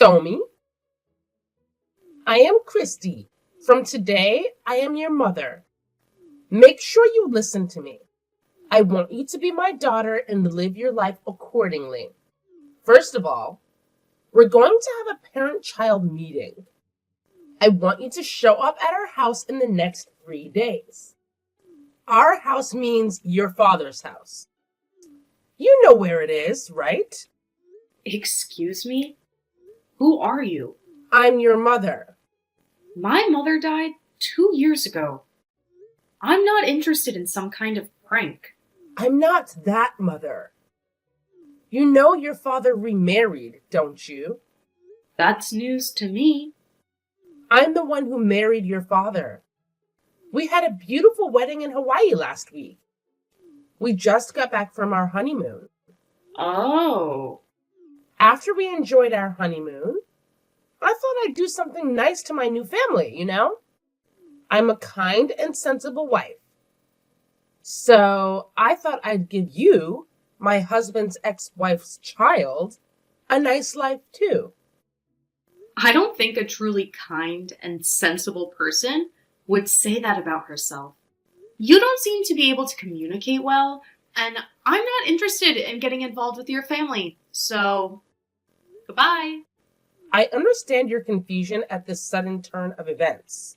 Tommy, I am Christy. From today, I am your mother. Make sure you listen to me. I want you to be my daughter and live your life accordingly. First of all, we're going to have a parent-child meeting. I want you to show up at our house in the next 3 days. Our house means your father's house. You know where it is, right? Excuse me? Who are you? I'm your mother. My mother died 2 years ago. I'm not interested in some kind of prank. I'm not that mother. You know your father remarried, don't you? That's news to me. I'm the one who married your father. We had a beautiful wedding in Hawaii last week. We just got back from our honeymoon. Oh. After we enjoyed our honeymoon, I thought I'd do something nice to my new family, you know? I'm a kind and sensible wife. So I thought I'd give you, my husband's ex-wife's child, a nice life too. I don't think a truly kind and sensible person would say that about herself. You don't seem to be able to communicate well, and I'm not interested in getting involved with your family, so goodbye. I understand your confusion at this sudden turn of events.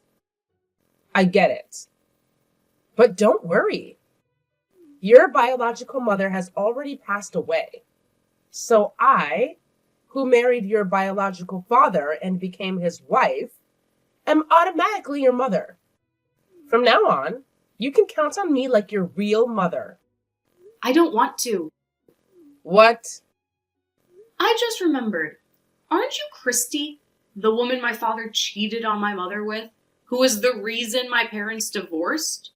I get it. But don't worry. Your biological mother has already passed away. So I, who married your biological father and became his wife, am automatically your mother. From now on, you can count on me like your real mother. I don't want to. What? I just remembered. Aren't you Christy, the woman my father cheated on my mother with, who was the reason my parents divorced?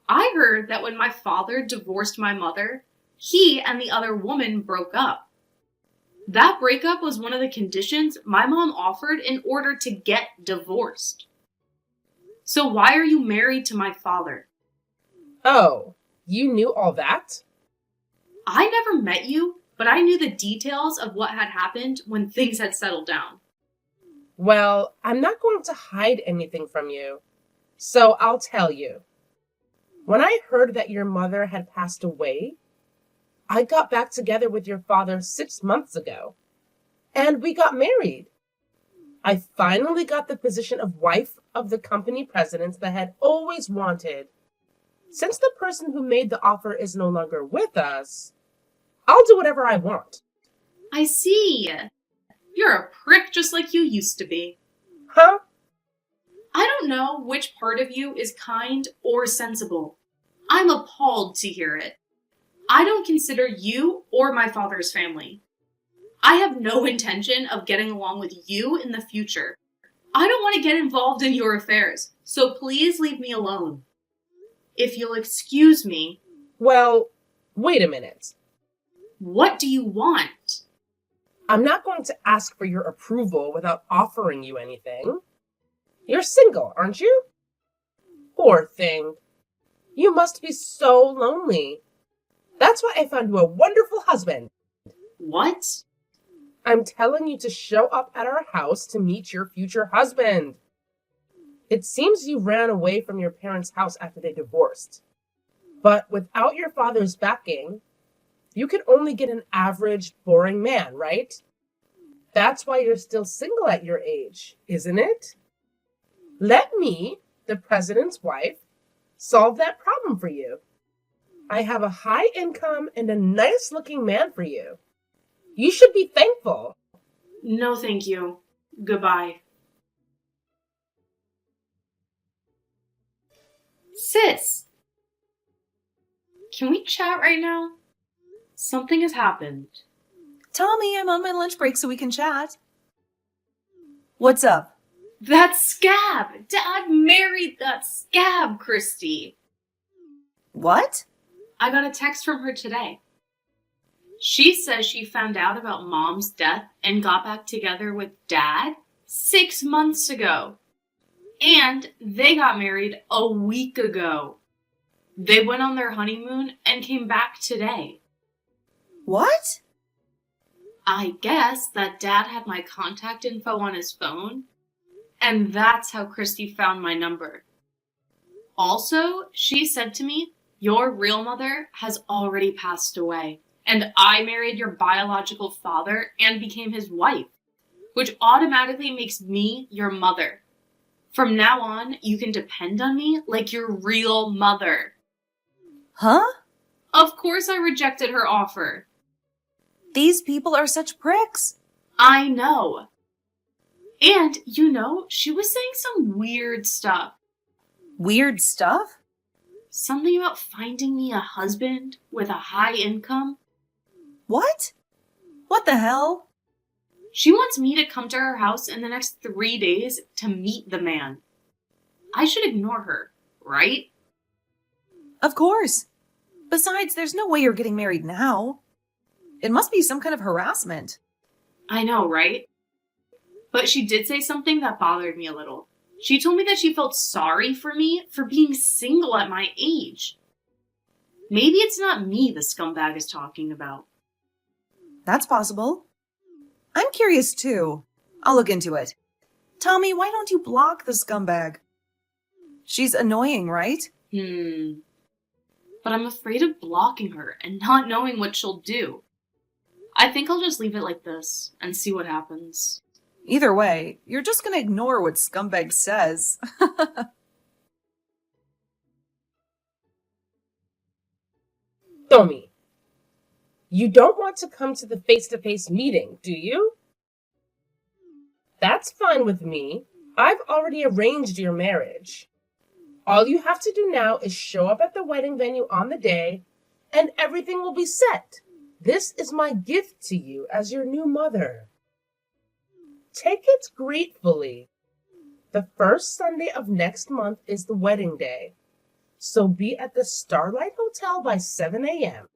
I heard that when my father divorced my mother, he and the other woman broke up. That breakup was one of the conditions my mom offered in order to get divorced. So why are you married to my father? Oh, you knew all that? I never met you, but I knew the details of what had happened when things had settled down. Well, I'm not going to hide anything from you, so I'll tell you. When I heard that your mother had passed away, I got back together with your father 6 months ago, and we got married. I finally got the position of wife of the company president that I had always wanted. Since the person who made the offer is no longer with us, I'll do whatever I want. I see. You're a prick just like you used to be. Huh? I don't know which part of you is kind or sensible. I'm appalled to hear it. I don't consider you or my father's family. I have no intention of getting along with you in the future. I don't want to get involved in your affairs, so please leave me alone. If you'll excuse me... Well, wait a minute. What do you want? I'm not going to ask for your approval without offering you anything. You're single, aren't you? Poor thing. You must be so lonely. That's why I found you a wonderful husband. What? I'm telling you to show up at our house to meet your future husband. It seems you ran away from your parents' house after they divorced. But without your father's backing, you can only get an average, boring man, right? That's why you're still single at your age, isn't it? Let me, the president's wife, solve that problem for you. I have a high income and a nice-looking man for you. You should be thankful. No, thank you. Goodbye. Sis! Can we chat right now? Something has happened. Tommy, I'm on my lunch break so we can chat. What's up? That scab! Dad married that scab, Christy. What? I got a text from her today. She says she found out about Mom's death and got back together with Dad 6 months ago. And they got married a week ago. They went on their honeymoon and came back today. What? I guess that Dad had my contact info on his phone, and that's how Christy found my number. Also, she said to me, your real mother has already passed away, and I married your biological father and became his wife, which automatically makes me your mother. From now on, you can depend on me like your real mother. Huh? Of course I rejected her offer. These people are such pricks. I know. And, she was saying some weird stuff. Weird stuff? Something about finding me a husband with a high income. What? What the hell? She wants me to come to her house in the next 3 days to meet the man. I should ignore her, right? Of course. Besides, there's no way you're getting married now. It must be some kind of harassment. I know, right? But she did say something that bothered me a little. She told me that she felt sorry for me for being single at my age. Maybe it's not me the scumbag is talking about. That's possible. I'm curious too. I'll look into it. Tommy, why don't you block the scumbag? She's annoying, right? But I'm afraid of blocking her and not knowing what she'll do. I think I'll just leave it like this and see what happens. Either way, you're just gonna ignore what scumbag says. Tommy, you don't want to come to the face-to-face meeting, do you? That's fine with me. I've already arranged your marriage. All you have to do now is show up at the wedding venue on the day, and everything will be set. This is my gift to you as your new mother. Take it gratefully. The first Sunday of next month is the wedding day, so be at the Starlight Hotel by 7 a.m.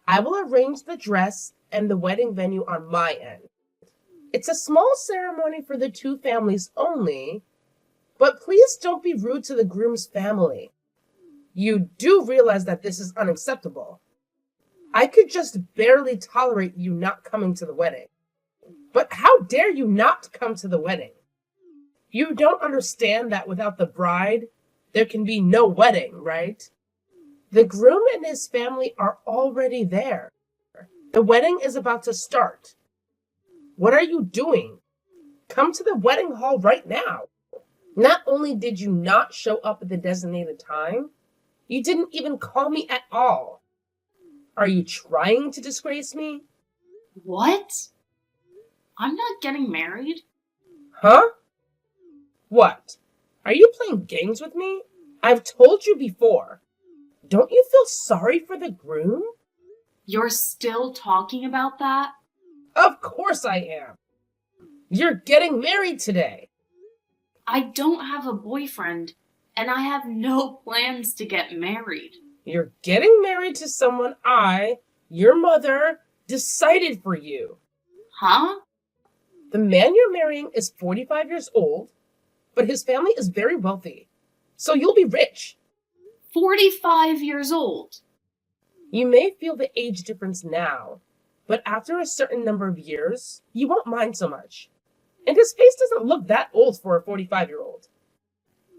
I will arrange the dress and the wedding venue on my end. It's a small ceremony for the two families only, but please don't be rude to the groom's family. You do realize that this is unacceptable. I could just barely tolerate you not coming to the wedding. But how dare you not come to the wedding? You don't understand that without the bride, there can be no wedding, right? The groom and his family are already there. The wedding is about to start. What are you doing? Come to the wedding hall right now. Not only did you not show up at the designated time, you didn't even call me at all. Are you trying to disgrace me? What? I'm not getting married? Huh? What? Are you playing games with me? I've told you before. Don't you feel sorry for the groom? You're still talking about that? Of course I am. You're getting married today. I don't have a boyfriend, and I have no plans to get married. You're getting married to someone your mother, decided for you. Huh? The man you're marrying is 45 years old, but his family is very wealthy, so you'll be rich. 45 years old. You may feel the age difference now, but after a certain number of years, you won't mind so much. And his face doesn't look that old for a 45-year-old.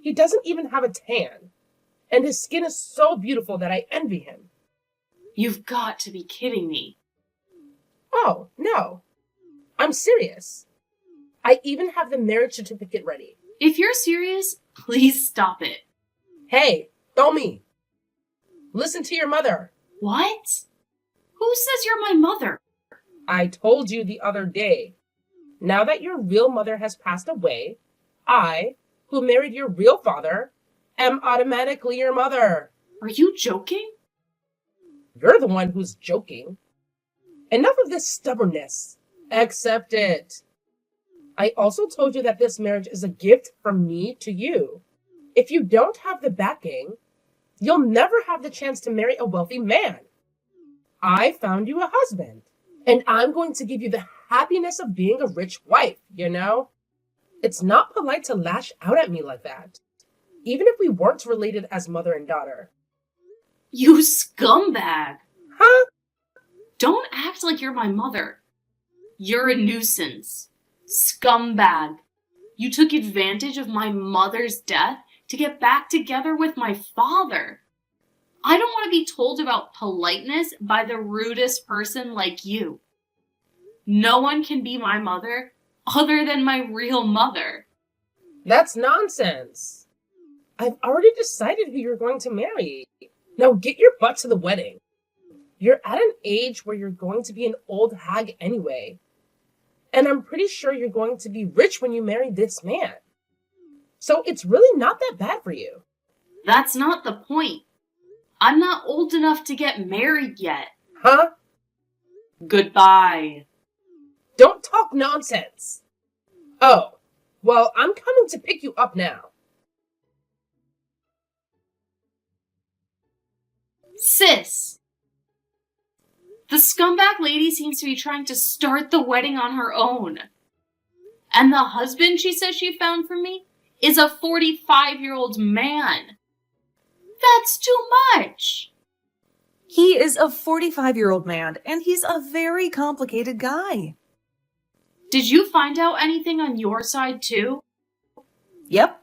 He doesn't even have a tan, and his skin is so beautiful that I envy him. You've got to be kidding me. Oh, no. I'm serious. I even have the marriage certificate ready. If you're serious, please stop it. Hey, Tommy. Listen to your mother. What? Who says you're my mother? I told you the other day. Now that your real mother has passed away, I, who married your real father, am automatically your mother. Are you joking? You're the one who's joking. Enough of this stubbornness. Accept it. I also told you that this marriage is a gift from me to you. If you don't have the backing, you'll never have the chance to marry a wealthy man. I found you a husband, and I'm going to give you the happiness of being a rich wife, you know? It's not polite to lash out at me like that, even if we weren't related as mother and daughter. You scumbag! Huh? Don't act like you're my mother. You're a nuisance. Scumbag. You took advantage of my mother's death to get back together with my father. I don't want to be told about politeness by the rudest person like you. No one can be my mother other than my real mother. That's nonsense. I've already decided who you're going to marry. Now get your butt to the wedding. You're at an age where you're going to be an old hag anyway. And I'm pretty sure you're going to be rich when you marry this man. So it's really not that bad for you. That's not the point. I'm not old enough to get married yet. Huh? Goodbye. Don't talk nonsense. Oh, well, I'm coming to pick you up now. Sis! The scumbag lady seems to be trying to start the wedding on her own. And the husband she says she found for me is a 45-year-old man. That's too much. He is a 45-year-old man, and he's a very complicated guy. Did you find out anything on your side too? Yep.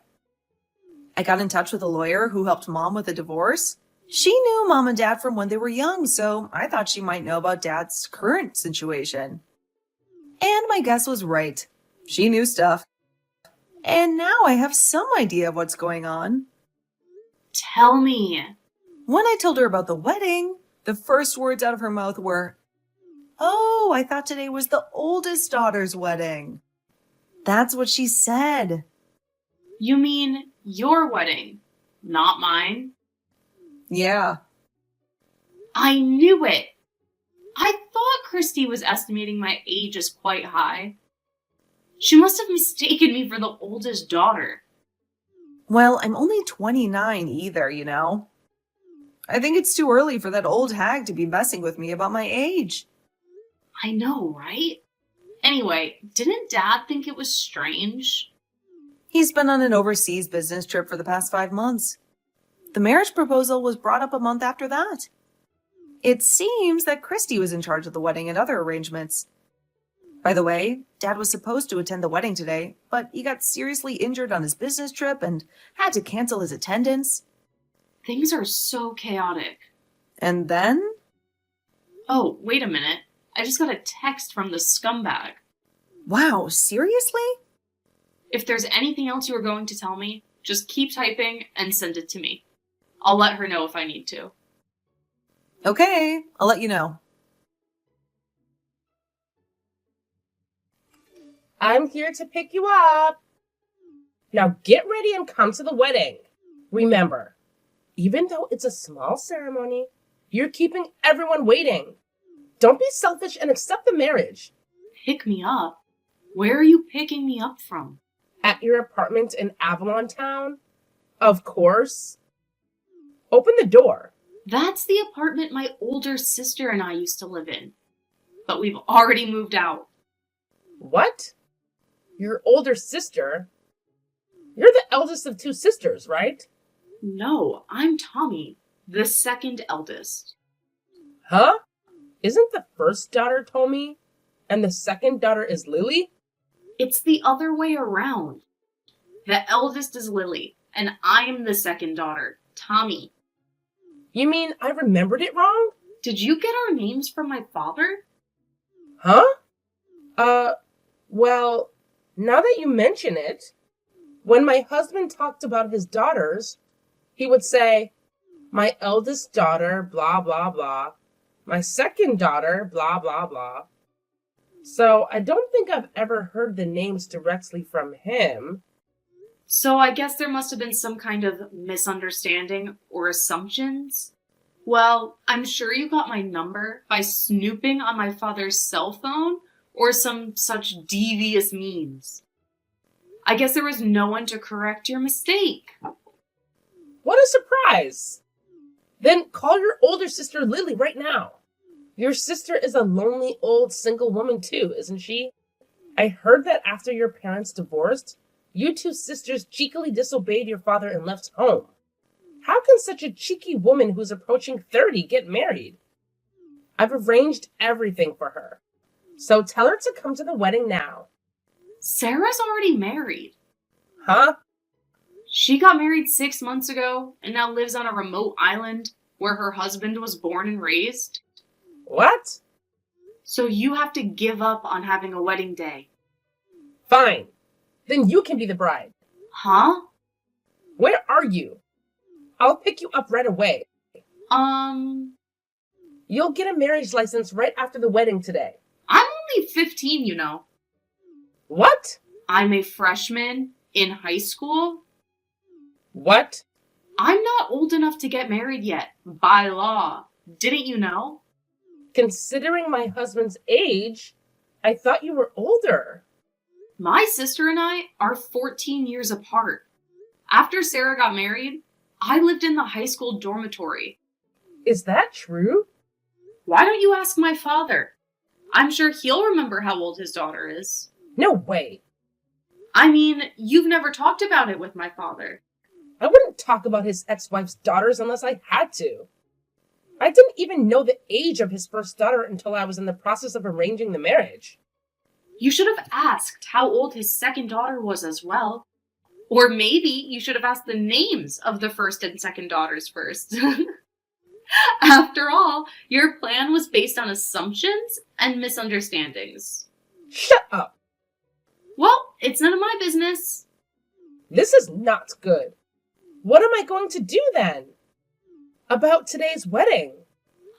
I got in touch with a lawyer who helped Mom with a divorce. She knew Mom and Dad from when they were young, so I thought she might know about Dad's current situation. And my guess was right. She knew stuff. And now I have some idea of what's going on. Tell me. When I told her about the wedding, the first words out of her mouth were, "Oh, I thought today was the oldest daughter's wedding." That's what she said. You mean your wedding, not mine? Yeah. I knew it. I thought Christy was estimating my age as quite high. She must have mistaken me for the oldest daughter. Well, I'm only 29 either, you know. I think it's too early for that old hag to be messing with me about my age. I know, right? Anyway, didn't Dad think it was strange? He's been on an overseas business trip for the past 5 months. The marriage proposal was brought up a month after that. It seems that Christy was in charge of the wedding and other arrangements. By the way, Dad was supposed to attend the wedding today, but he got seriously injured on his business trip and had to cancel his attendance. Things are so chaotic. And then? Oh, wait a minute. I just got a text from the scumbag. Wow, seriously? If there's anything else you are going to tell me, just keep typing and send it to me. I'll let her know if I need to. Okay, I'll let you know. I'm here to pick you up. Now get ready and come to the wedding. Remember, even though it's a small ceremony, you're keeping everyone waiting. Don't be selfish and accept the marriage. Pick me up? Where are you picking me up from? At your apartment in Avalon Town? Of course. Open the door. That's the apartment my older sister and I used to live in. But we've already moved out. What? Your older sister? You're the eldest of 2 sisters, right? No, I'm Tommy, the second eldest. Huh? Isn't the first daughter Tommy and the second daughter is Lily? It's the other way around. The eldest is Lily, and I'm the second daughter, Tommy. You mean I remembered it wrong? Did you get our names from my father? Huh? Well, now that you mention it, when my husband talked about his daughters, he would say, my eldest daughter, blah, blah, blah. My second daughter, blah, blah, blah. So I don't think I've ever heard the names directly from him. So I guess there must have been some kind of misunderstanding or assumptions. Well, I'm sure you got my number by snooping on my father's cell phone or some such devious means. I guess there was no one to correct your mistake. What a surprise! Then call your older sister Lily right now. Your sister is a lonely old single woman too, isn't she? I heard that after your parents divorced, you 2 sisters cheekily disobeyed your father and left home. How can such a cheeky woman who's approaching 30 get married? I've arranged everything for her. So tell her to come to the wedding now. Sarah's already married. Huh? She got married 6 months ago and now lives on a remote island where her husband was born and raised. What? So you have to give up on having a wedding day. Fine. Then you can be the bride. Huh? Where are you? I'll pick you up right away. You'll get a marriage license right after the wedding today. I'm only 15, you know. What? I'm a freshman in high school. What? I'm not old enough to get married yet, by law. Didn't you know? Considering my husband's age, I thought you were older. My sister and I are 14 years apart. After Sarah got married, I lived in the high school dormitory. Is that true? Why don't you ask my father? I'm sure he'll remember how old his daughter is. No way. I mean, you've never talked about it with my father. I wouldn't talk about his ex-wife's daughters unless I had to. I didn't even know the age of his first daughter until I was in the process of arranging the marriage. You should have asked how old his second daughter was as well. Or maybe you should have asked the names of the first and second daughters first. After all, your plan was based on assumptions and misunderstandings. Shut up. Well, it's none of my business. This is not good. What am I going to do then? About today's wedding?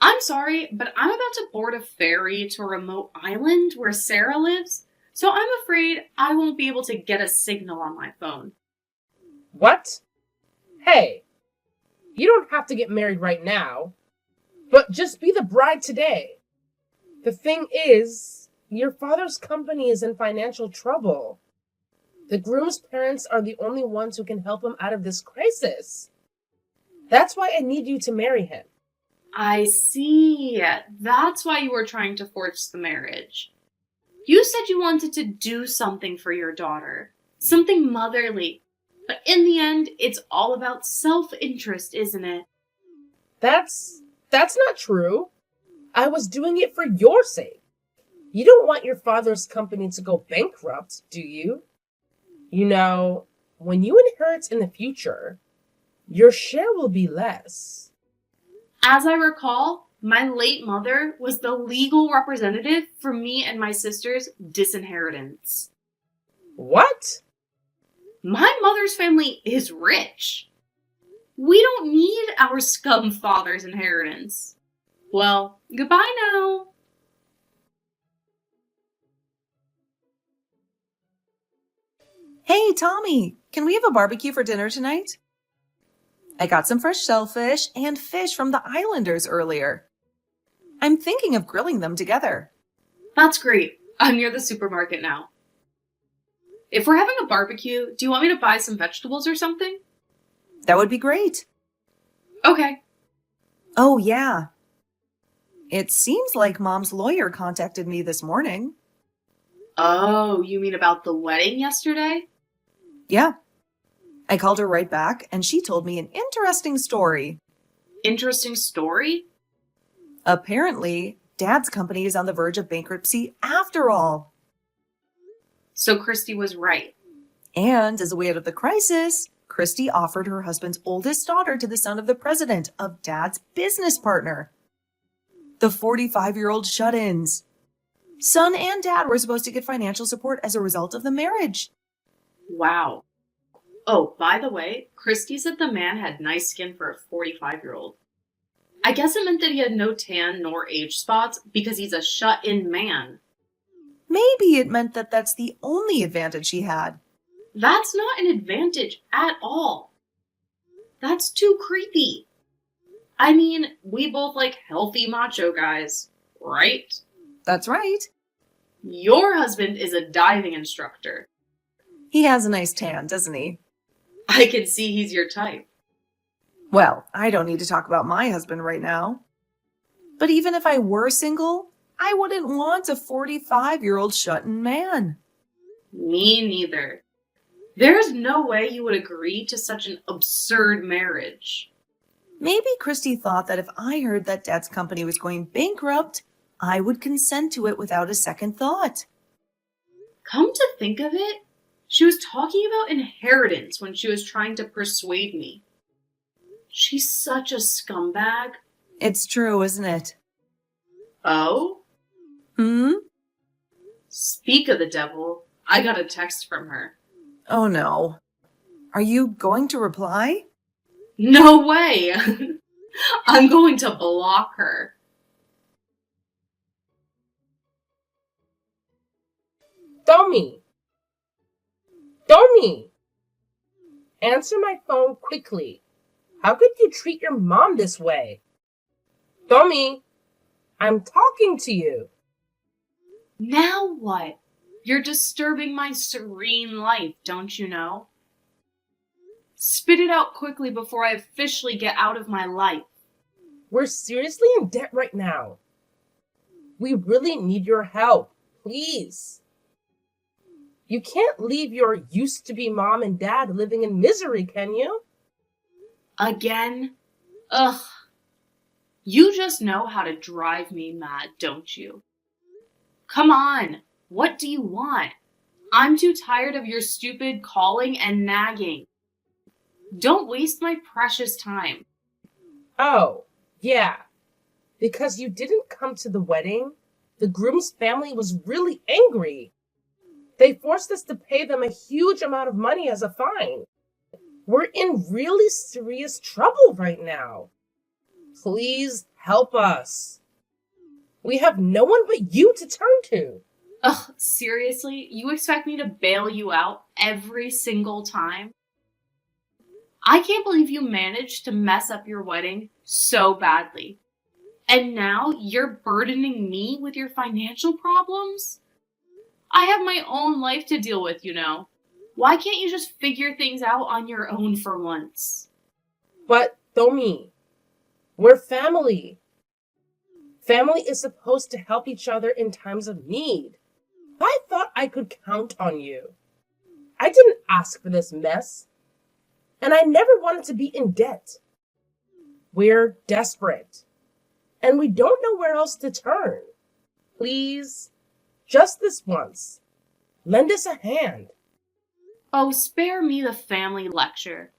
I'm sorry, but I'm about to board a ferry to a remote island where Sarah lives, so I'm afraid I won't be able to get a signal on my phone. What? Hey, you don't have to get married right now, but just be the bride today. The thing is, your father's company is in financial trouble. The groom's parents are the only ones who can help him out of this crisis. That's why I need you to marry him. I see. That's why you were trying to force the marriage. You said you wanted to do something for your daughter. Something motherly. But in the end, it's all about self-interest, isn't it? That's not true. I was doing it for your sake. You don't want your father's company to go bankrupt, do you? You know, when you inherit in the future, your share will be less. As I recall, my late mother was the legal representative for me and my sister's disinheritance. What? My mother's family is rich. We don't need our scum father's inheritance. Well, goodbye now. Hey, Tommy, can we have a barbecue for dinner tonight? I got some fresh shellfish and fish from the Islanders earlier. I'm thinking of grilling them together. That's great. I'm near the supermarket now. If we're having a barbecue, do you want me to buy some vegetables or something? That would be great. Okay. Oh, yeah. It seems like Mom's lawyer contacted me this morning. Oh, you mean about the wedding yesterday? Yeah. I called her right back, and she told me an interesting story. Interesting story? Apparently, Dad's company is on the verge of bankruptcy after all. So Christy was right. And as a way out of the crisis, Christy offered her husband's oldest daughter to the son of the president of Dad's business partner. The 45-year-old shut-ins. Son and Dad were supposed to get financial support as a result of the marriage. Wow. Oh, by the way, Christy said the man had nice skin for a 45-year-old. I guess it meant that he had no tan nor age spots because he's a shut-in man. Maybe it meant that that's the only advantage he had. That's not an advantage at all. That's too creepy. I mean, we both like healthy macho guys, right? That's right. Your husband is a diving instructor. He has a nice tan, doesn't he? I can see he's your type. Well, I don't need to talk about my husband right now. But even if I were single, I wouldn't want a 45-year-old shut-in man. Me neither. There's no way you would agree to such an absurd marriage. Maybe Christy thought that if I heard that Dad's company was going bankrupt, I would consent to it without a second thought. Come to think of it, she was talking about inheritance when she was trying to persuade me. She's such a scumbag. It's true, isn't it? Oh? Hmm? Speak of the devil, I got a text from her. Oh no. Are you going to reply? No way! I'm going to block her. Domi! Domi! Answer my phone quickly. How could you treat your mom this way? Domi! I'm talking to you. Now what? You're disturbing my serene life, don't you know? Spit it out quickly before I officially get out of my life. We're seriously in debt right now. We really need your help, please. You can't leave your used-to-be mom and dad living in misery, can you? Again? Ugh. You just know how to drive me mad, don't you? Come on, what do you want? I'm too tired of your stupid calling and nagging. Don't waste my precious time. Oh, yeah. Because you didn't come to the wedding, the groom's family was really angry. They forced us to pay them a huge amount of money as a fine. We're in really serious trouble right now. Please help us. We have no one but you to turn to. Ugh, seriously? You expect me to bail you out every single time? I can't believe you managed to mess up your wedding so badly. And now you're burdening me with your financial problems? I have my own life to deal with, you know. Why can't you just figure things out on your own for once? But, Domi, we're family. Family is supposed to help each other in times of need. I thought I could count on you. I didn't ask for this mess. And I never wanted to be in debt. We're desperate. And we don't know where else to turn. Please, just this once, lend us a hand. Oh, spare me the family lecture.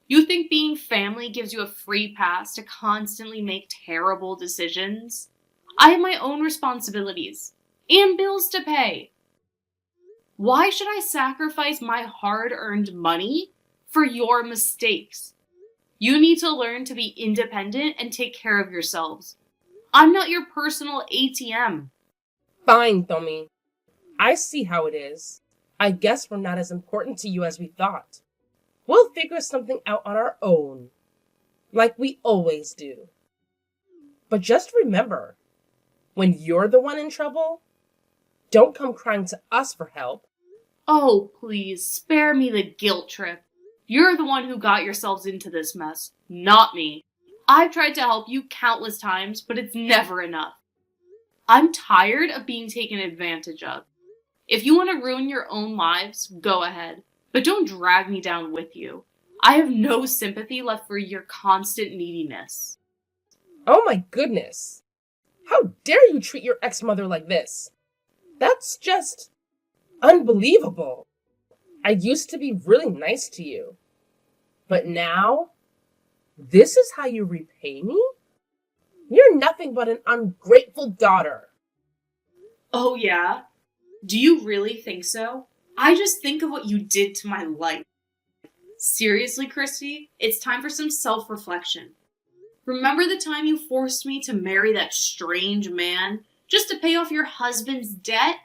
You think being family gives you a free pass to constantly make terrible decisions? I have my own responsibilities and bills to pay. Why should I sacrifice my hard-earned money for your mistakes? You need to learn to be independent and take care of yourselves. I'm not your personal ATM. Fine, Domi. I see how it is. I guess we're not as important to you as we thought. We'll figure something out on our own, like we always do. But just remember, when you're the one in trouble, don't come crying to us for help. Oh, please, spare me the guilt trip. You're the one who got yourselves into this mess, not me. I've tried to help you countless times, but it's never enough. I'm tired of being taken advantage of. If you want to ruin your own lives, go ahead. But don't drag me down with you. I have no sympathy left for your constant neediness. Oh my goodness. How dare you treat your ex-mother like this? That's just unbelievable. I used to be really nice to you. But now, this is how you repay me? You're nothing but an ungrateful daughter. Oh yeah? Do you really think so? I just think of what you did to my life. Seriously, Christy, it's time for some self-reflection. Remember the time you forced me to marry that strange man just to pay off your husband's debt?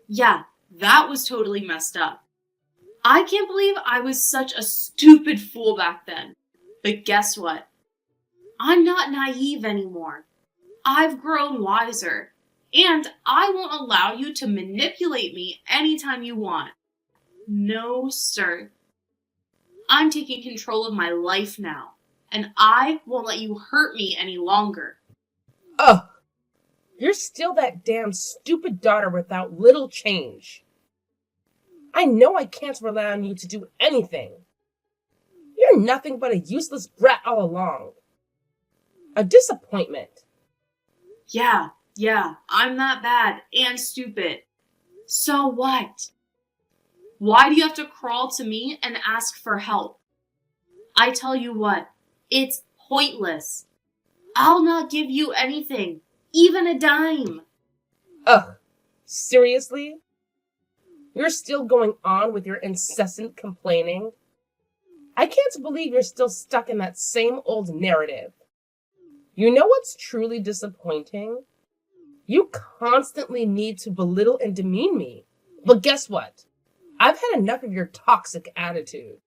Yeah, that was totally messed up. I can't believe I was such a stupid fool back then. But guess what? I'm not naive anymore. I've grown wiser. And I won't allow you to manipulate me anytime you want. No, sir. I'm taking control of my life now, and I won't let you hurt me any longer. Ugh! You're still that damn stupid daughter without little change. I know I can't rely on you to do anything. You're nothing but a useless brat all along. A disappointment. Yeah, Yeah, I'm that bad and stupid. So what? Why do you have to crawl to me and ask for help? I tell you what, it's pointless. I'll not give you anything, even a dime. Ugh, seriously? You're still going on with your incessant complaining? I can't believe you're still stuck in that same old narrative. You know what's truly disappointing? You constantly need to belittle and demean me. But guess what? I've had enough of your toxic attitude.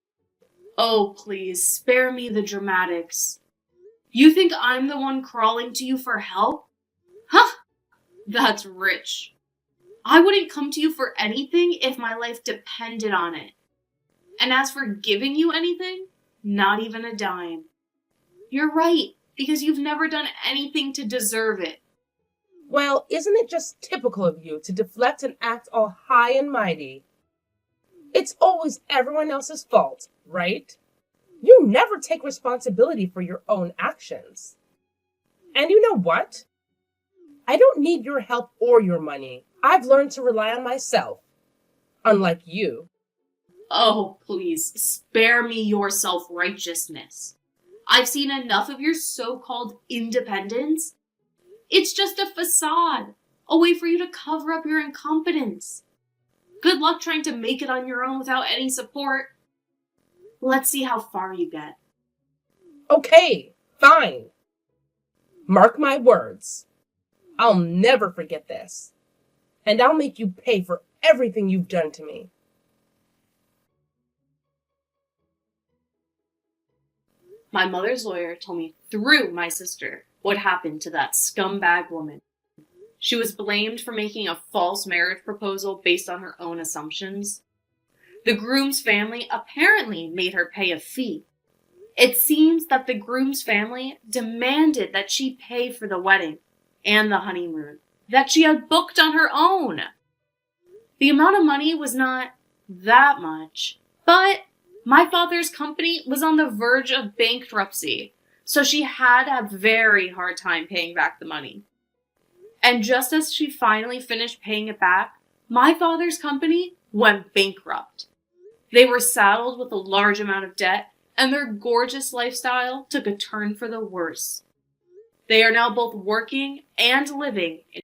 Oh, please, spare me the dramatics. You think I'm the one crawling to you for help? Huh? That's rich. I wouldn't come to you for anything if my life depended on it. And as for giving you anything, not even a dime. You're right, because you've never done anything to deserve it. Well, isn't it just typical of you to deflect and act all high and mighty? It's always everyone else's fault, right? You never take responsibility for your own actions. And you know what? I don't need your help or your money. I've learned to rely on myself. Unlike you. Oh, please, spare me your self-righteousness. I've seen enough of your so-called independence. It's just a facade, a way for you to cover up your incompetence. Good luck trying to make it on your own without any support. Let's see how far you get. Okay, fine. Mark my words. I'll never forget this. And I'll make you pay for everything you've done to me. My mother's lawyer told me through my sister what happened to that scumbag woman. She was blamed for making a false marriage proposal based on her own assumptions. The groom's family apparently made her pay a fee. It seems that the groom's family demanded that she pay for the wedding and the honeymoon that she had booked on her own. The amount of money was not that much, but my father's company was on the verge of bankruptcy, so she had a very hard time paying back the money. And just as she finally finished paying it back, my father's company went bankrupt. They were saddled with a large amount of debt, and their gorgeous lifestyle took a turn for the worse. They are now both working and living in